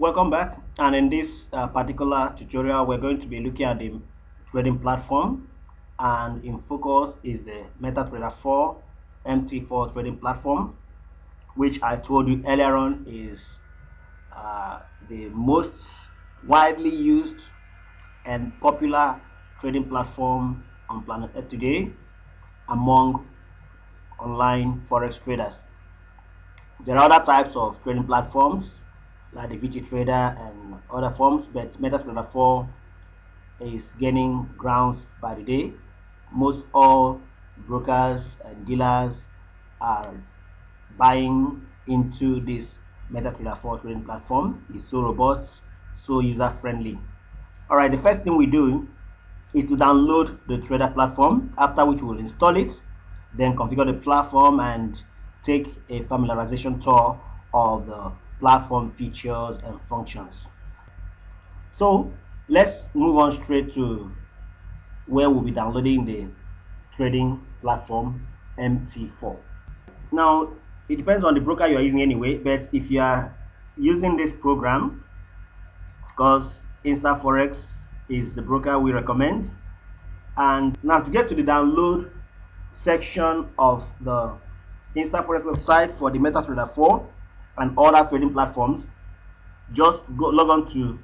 Welcome back, and in this particular tutorial we're going to be looking at the trading platform, and in focus is the MetaTrader 4 MT4 trading platform, which I told you earlier on is the most widely used and popular trading platform on planet Earth today among online forex traders. There are other types of trading platforms like the VT Trader and other forms, but MetaTrader 4 is gaining grounds by the day. Most all brokers and dealers are buying into this MetaTrader 4 trading platform. It's so robust, so user friendly. All right, the first thing we do is to download the trader platform, after which we'll install it, then configure the platform and take a familiarization tour of the platform features and functions. So let's move on straight to where we'll be downloading the trading platform MT4. Now it depends on the broker you are using anyway, but if you are using this program, because Forex is the broker we recommend. And now to get to the download section of the Forex website for the MetaTrader 4 and other trading platforms, just go log on to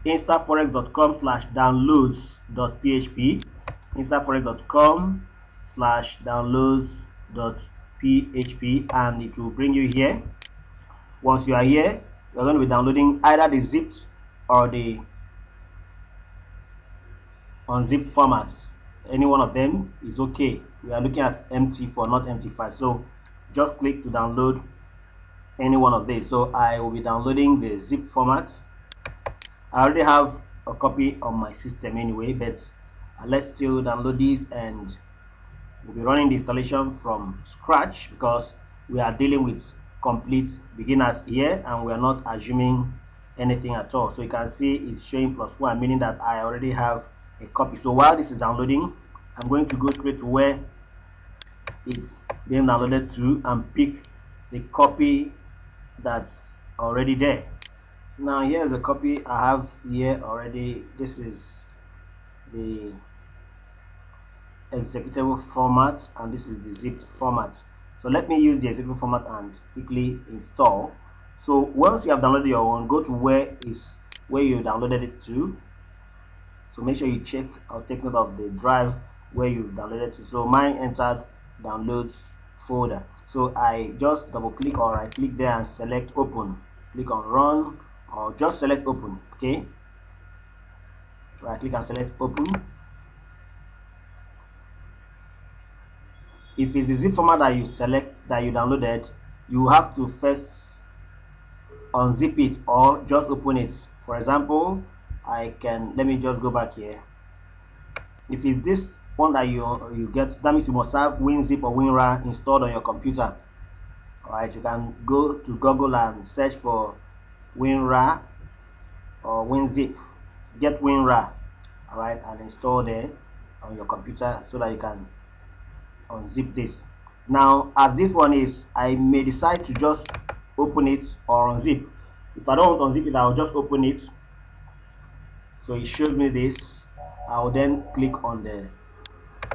instaforex.com/downloads.php, instaforex.com/downloads.php, and it will bring you here. Once you are here, you're going to be downloading either the zipped or the unzipped formats. Any one of them is okay. We are looking at MT4, not MT5, so just click to download any one of these. So I will be downloading the zip format. I already have a copy on my system anyway, but let's still download this, and we'll be running the installation from scratch because we are dealing with complete beginners here and we are not assuming anything at all. So you can see it's showing +1, meaning that I already have a copy. So while this is downloading, I'm going to go straight to where it's being downloaded to and pick the copy that's already there. Now here's the copy I have here already. This is the executable format and this is the zipped format. So let me use the executable format and quickly install. So once you have downloaded your own, go to where you downloaded it to. So make sure you check or take note of the drive where you downloaded it. So mine entered downloads folder. So I just double click or right click there and select open. Click on run or just select open. Okay. Right click and select open. If it's the zip format that you downloaded, you have to first unzip it or just open it. For example, let me just go back here. If it's this one that you get, that means you must have WinZip or WinRAR installed on your computer. Alright, you can go to Google and search for WinRAR or WinZip. Get WinRAR, alright, and install there on your computer so that you can unzip this. Now as this one is, I may decide to just open it or unzip. If I don't want to unzip it, I'll just open it. So it shows me this. I'll then click on the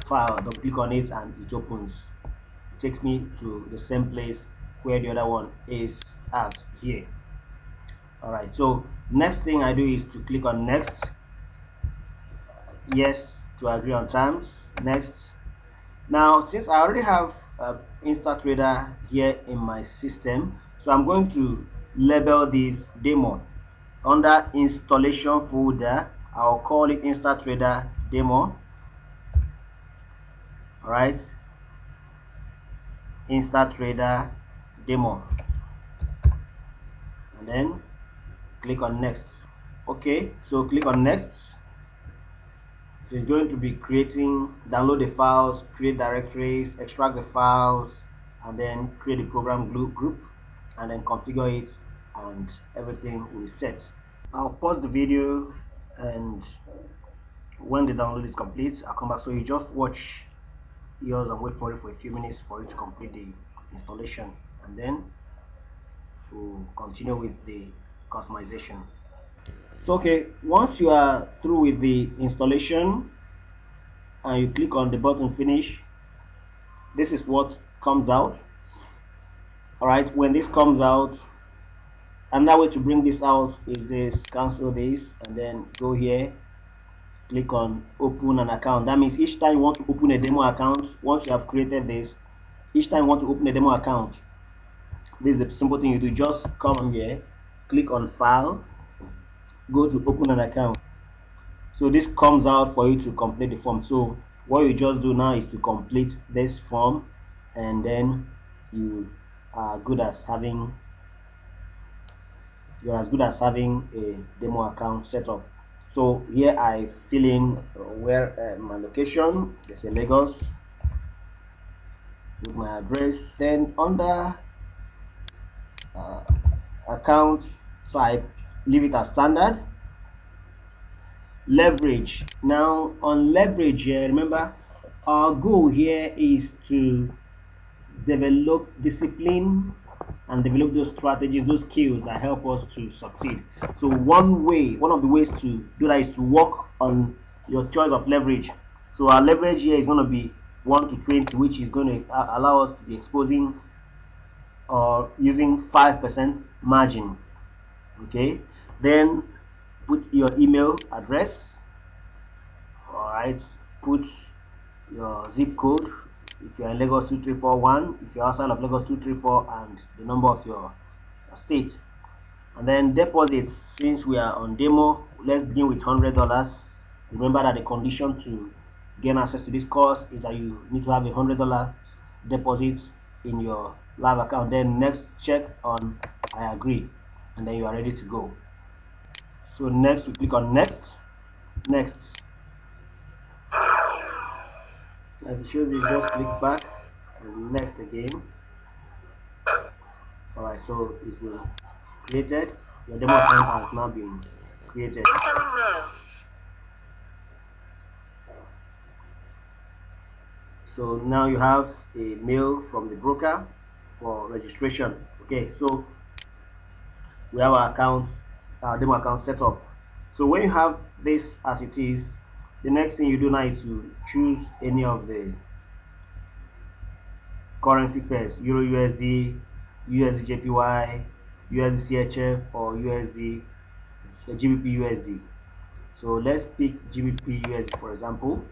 file, double click on it, and it opens. It takes me to the same place where the other one is at here. Alright, so next thing I do is to click on next. Yes, to agree on terms. Next. Now since I already have InstaTrader here in my system, so I'm going to label this demo. Under installation folder, I'll call it InstaTrader demo. Alright, InstaTrader demo, and then click on next. Okay, so click on next. So it's going to be download the files, create directories, extract the files, and then create a program group, and then configure it, and everything will be set. I'll pause the video, and when the download is complete, I'll come back. So you just watch yours and wait for it for a few minutes for it to complete the installation, and then we'll continue with the customization. So okay, once you are through with the installation and you click on the button finish, this is what comes out. All right, when this comes out, another way to bring this out is this: cancel this and then go here, click on open an account. That means each time you want to open a demo account, once you have created this, each time you want to open a demo account, this is a simple thing you do. Just come here, click on file, go to open an account. So this comes out for you to complete the form. So what you just do now is to complete this form, and then you are good as having you're as good as having a demo account set up. So here I fill in where my location is in Lagos with my address. Then under uh, account type, leave it as standard. Leverage. Now on leverage here, remember our goal here is to develop discipline and develop those strategies, those skills that help us to succeed. So one of the ways to do that is to work on your choice of leverage. So our leverage here is going to be 1 to 20, which is going to allow us to be exposing or using 5% margin. Okay, then put your email address. All right, put your zip code if you're in Lagos 2341, if you're outside of Lagos 234, and the number of your state. And then deposits, since we are on demo, let's begin with $100. Remember that the condition to gain access to this course is that you need to have $100 deposit in your live account. Then next, check on I agree, and then you are ready to go. So next, we click on next. As it shows, you just click back and next again. Alright, so it's been created. Your demo account has now been created. So now you have a mail from the broker for registration. Okay, so we have our demo account set up. So when you have this as it is, the next thing you do now is to choose any of the currency pairs: Euro USD, USD JPY, USD CHF, or USD GBP USD. So let's pick GBP USD for example.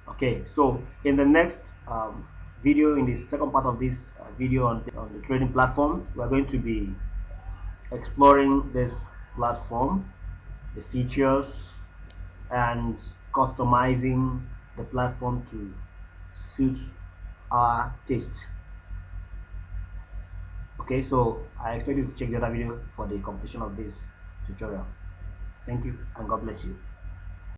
Okay, so in the next video, in the second part of this video on the trading platform, we're going to be exploring this platform, the features, and customizing the platform to suit our taste. Okay, so I expect you to check the other video for the completion of this tutorial. Thank you and God bless you.